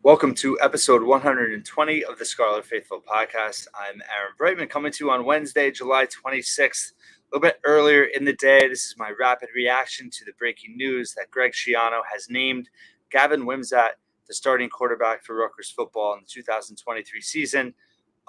Welcome to episode 120 of the Scarlet Faithful podcast. I'm Aaron Breitman, coming to you on Wednesday, July 26th, a little bit earlier in the day. This is my rapid reaction to the breaking news that Greg Schiano has named Gavin Wimsatt the starting quarterback for Rutgers football in the 2023 season.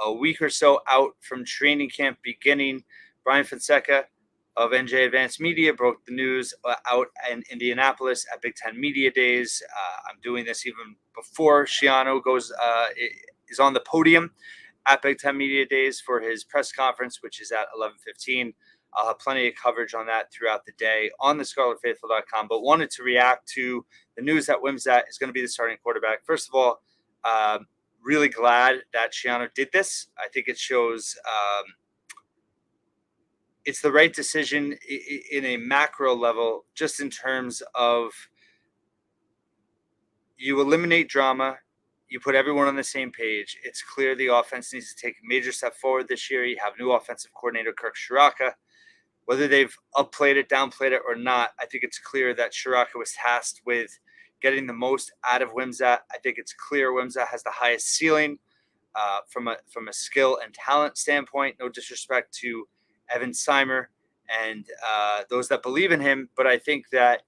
A week or so out from training camp beginning, Brian Fonseca of NJ Advanced Media broke the news out in Indianapolis at Big Ten Media Days. I'm doing this even before Schiano is on the podium at Big Ten Media Days for his press conference, which is at 11:15. I'll have plenty of coverage on that throughout the day on the ScarletFaithful.com, but wanted to react to the news that Wimsatt is going to be the starting quarterback. First of all, really glad that Schiano did this. I think it shows it's the right decision in a macro level, just in terms of you eliminate drama, you put everyone on the same page. It's clear the offense needs to take a major step forward this year. You have new offensive coordinator Kirk Ciarrocca. Whether they've upplayed it, downplayed it, or not, I think it's clear that Ciarrocca was tasked with getting the most out of Wimsatt. I think it's clear Wimsatt has the highest ceiling from a skill and talent standpoint. No disrespect to Evan Seimer and those that believe in him, but I think that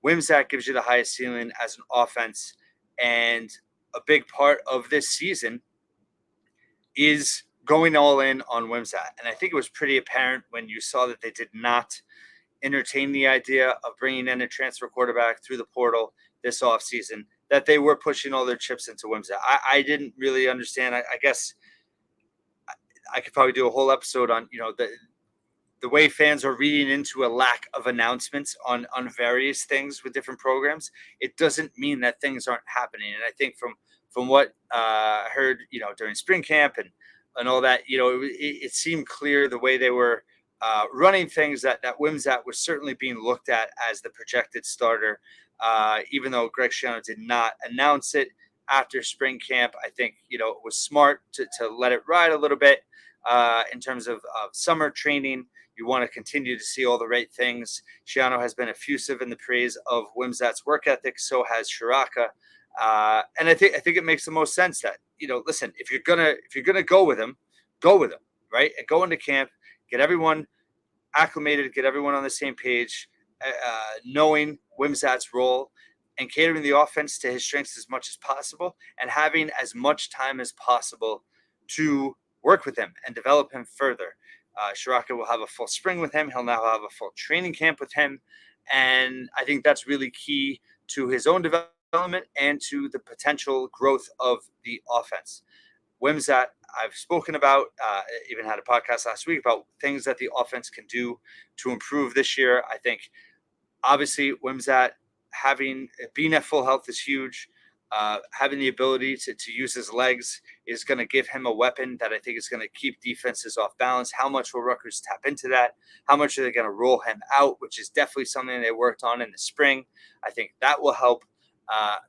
Wimsatt gives you the highest ceiling as an offense, and a big part of this season is going all in on Wimsatt. And I think it was pretty apparent when you saw that they did not entertain the idea of bringing in a transfer quarterback through the portal this offseason, that they were pushing all their chips into Wimsatt. I didn't really understand. I guess I could probably do a whole episode on, the way fans are reading into a lack of announcements on various things with different programs. It doesn't mean that things aren't happening. And I think from what I heard, during spring camp and all that, it seemed clear the way they were running things that Wimsatt was certainly being looked at as the projected starter, even though Greg Schiano did not announce it after spring camp. I think, it was smart to let it ride a little bit in terms of summer training. You want to continue to see all the right things. Schiano has been effusive in the praise of Wimsatt's work ethic. So has Ciarrocca. And I think it makes the most sense that, listen, if you're gonna go with him, right? And go into camp, get everyone acclimated, get everyone on the same page, knowing Wimsatt's role and catering the offense to his strengths as much as possible, and having as much time as possible to work with him and develop him further. Ciarrocca will have a full spring with him. He'll now have a full training camp with him. And I think that's really key to his own development and to the potential growth of the offense. Wimsatt, I've spoken about, even had a podcast last week about things that the offense can do to improve this year. I think, obviously, Wimsatt being at full health is huge. Having the ability to use his legs is going to give him a weapon that I think is going to keep defenses off balance. How much will Rutgers tap into that? How much are they going to roll him out, which is definitely something they worked on in the spring. I think that will help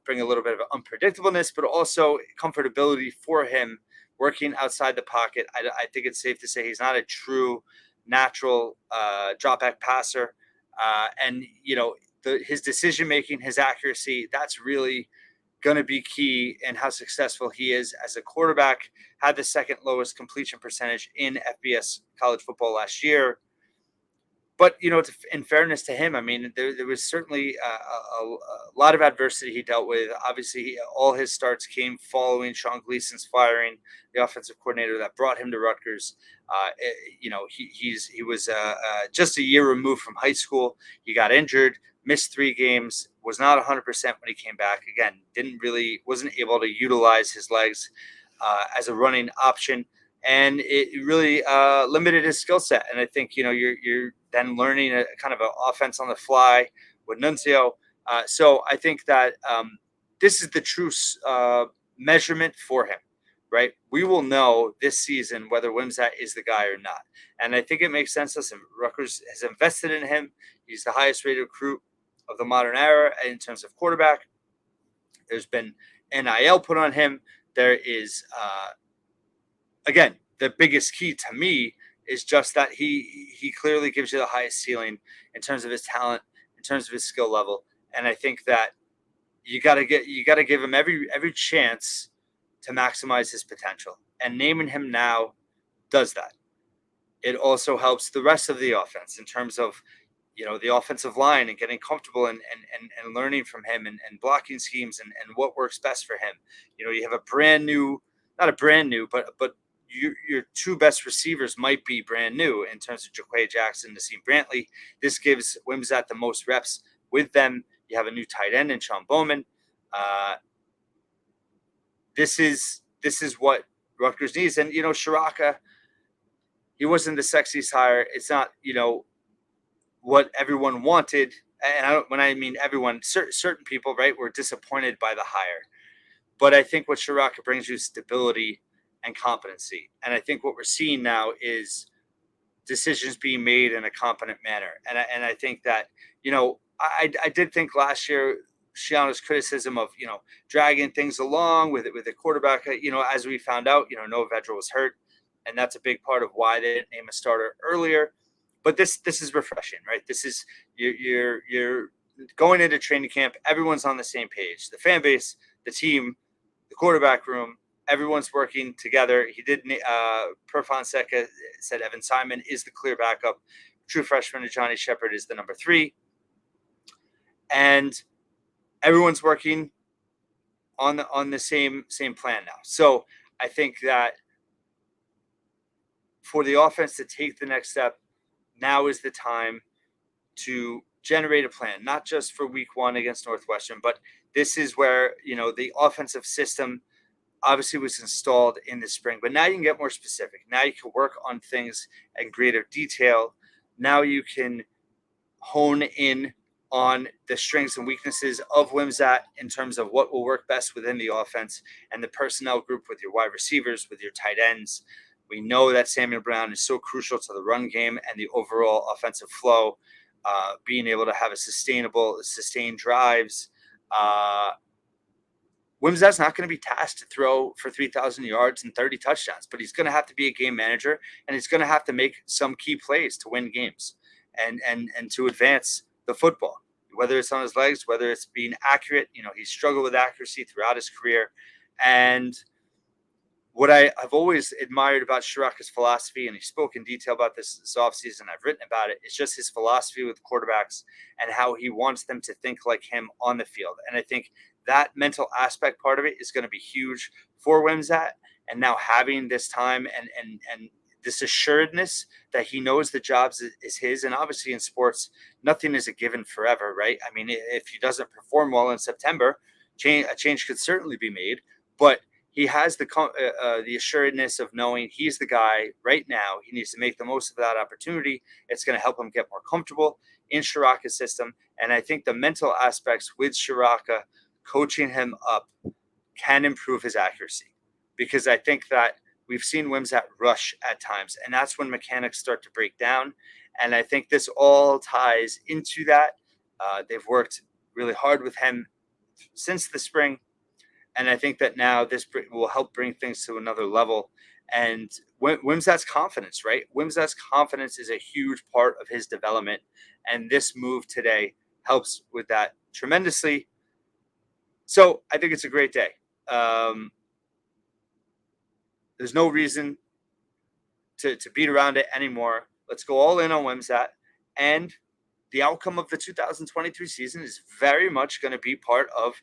bring a little bit of unpredictableness, but also comfortability for him working outside the pocket. I think it's safe to say he's not a true natural drop back passer. And, his decision-making, his accuracy, that's really going to be key in how successful he is as a quarterback. Had the second lowest completion percentage in FBS college football last year. But, in fairness to him, I mean, there was certainly a lot of adversity he dealt with. Obviously, all his starts came following Sean Gleason's firing, the offensive coordinator that brought him to Rutgers. He was just a year removed from high school. He got injured, missed 3 games, was not 100% when he came back. Again, wasn't able to utilize his legs as a running option. And it really limited his skill set. And I think, you're then learning a kind of an offense on the fly with Nunzio. So I think that this is the true measurement for him, right? We will know this season whether Wimsatt is the guy or not. And I think it makes sense. Listen, Rutgers has invested in him. He's the highest rated recruit of the modern era in terms of quarterback. There's been NIL put on him. There is again, the biggest key to me is just that he clearly gives you the highest ceiling in terms of his talent, in terms of his skill level. And I think that you got to give him every chance to maximize his potential. And naming him now does that. It also helps the rest of the offense in terms of, the offensive line and getting comfortable and learning from him and blocking schemes and what works best for him. You have a brand new, not a brand new, but your two best receivers might be brand new in terms of Jaquay Jackson, Nassim Brantley. This gives Wimsatt the most reps with them. You have a new tight end in Sean Bowman. This is what Rutgers needs. And, Shiraka, he wasn't the sexiest hire. It's not, what everyone wanted. And when I mean everyone, certain people, right, were disappointed by the hire. But I think what Shiraka brings you is stability and competency. And I think what we're seeing now is decisions being made in a competent manner. And I think that, I did think last year Schiano's criticism of, dragging things along with the quarterback, as we found out, Noah Vedra was hurt. And that's a big part of why they didn't name a starter earlier. But this is refreshing, right? This is you're going into training camp. Everyone's on the same page. The fan base, the team, the quarterback room, everyone's working together. He did. Per Fonseca said Evan Simon is the clear backup. True freshman Johnny Shepard is the number 3, and everyone's working on the same plan now. So I think that for the offense to take the next step, now is the time to generate a plan, not just for week 1 against Northwestern, but this is where, the offensive system obviously was installed in the spring, but now you can get more specific. Now you can work on things in greater detail. Now you can hone in on the strengths and weaknesses of Wimsatt in terms of what will work best within the offense and the personnel group with your wide receivers, with your tight ends. We know that Samuel Brown is so crucial to the run game and the overall offensive flow, being able to have sustained drives. Wimsatt's not going to be tasked to throw for 3,000 yards and 30 touchdowns, but he's going to have to be a game manager, and he's going to have to make some key plays to win games and to advance the football, whether it's on his legs, whether it's being accurate. He struggled with accuracy throughout his career. And what I've always admired about Shiraka's philosophy, and he spoke in detail about this offseason, I've written about it, is just his philosophy with quarterbacks and how he wants them to think like him on the field. And I think that mental aspect part of it is going to be huge for Wimsatt. And now having this time and this assuredness that he knows the job is his. And obviously in sports, nothing is a given forever, right? I mean, if he doesn't perform well in September, a change could certainly be made. But he has the assuredness of knowing he's the guy right now. He needs to make the most of that opportunity. It's going to help him get more comfortable in Shiraka's system. And I think the mental aspects with Shiraka coaching him up can improve his accuracy, because I think that we've seen Wimsatt rush at times, and that's when mechanics start to break down. And I think this all ties into that. They've worked really hard with him since the spring. And I think that now this will help bring things to another level. And Wimsatt's confidence, right? Wimsatt's confidence is a huge part of his development. And this move today helps with that tremendously. So I think it's a great day. There's no reason to beat around it anymore. Let's go all in on Wimsatt. And the outcome of the 2023 season is very much going to be part of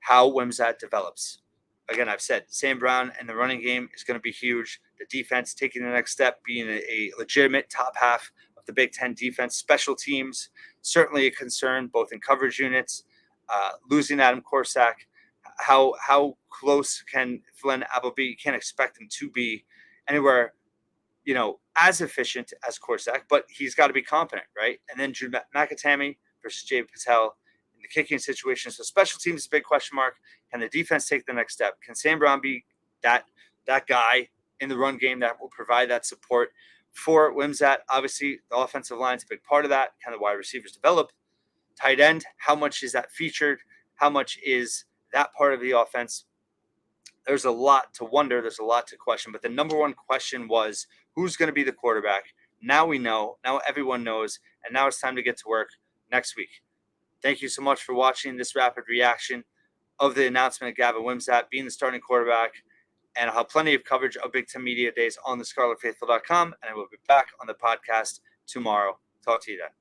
how Wimsatt develops. Again, I've said Sam Brown and the running game is going to be huge. The defense taking the next step, being a legitimate top half of the Big Ten defense. Special teams, certainly a concern, both in coverage units. Losing Adam Korsak, how close can Flynn Apple be? You can't expect him to be anywhere, as efficient as Korsak, but he's got to be competent, right? And then Drew McAtammy versus Jay Patel in the kicking situation. So special teams is a big question mark. Can the defense take the next step? Can Sam Brown be that guy in the run game that will provide that support for Wimsatt? Obviously, the offensive line is a big part of that. Can the wide receivers develop? Tight end, how much is that featured? How much is that part of the offense? There's a lot to wonder. There's a lot to question. But the number one question was, who's going to be the quarterback? Now we know. Now everyone knows. And now it's time to get to work next week. Thank you so much for watching this rapid reaction of the announcement of Gavin Wimsatt being the starting quarterback. And I'll have plenty of coverage of Big Ten Media Days on thescarletfaithful.com. And I will be back on the podcast tomorrow. Talk to you then.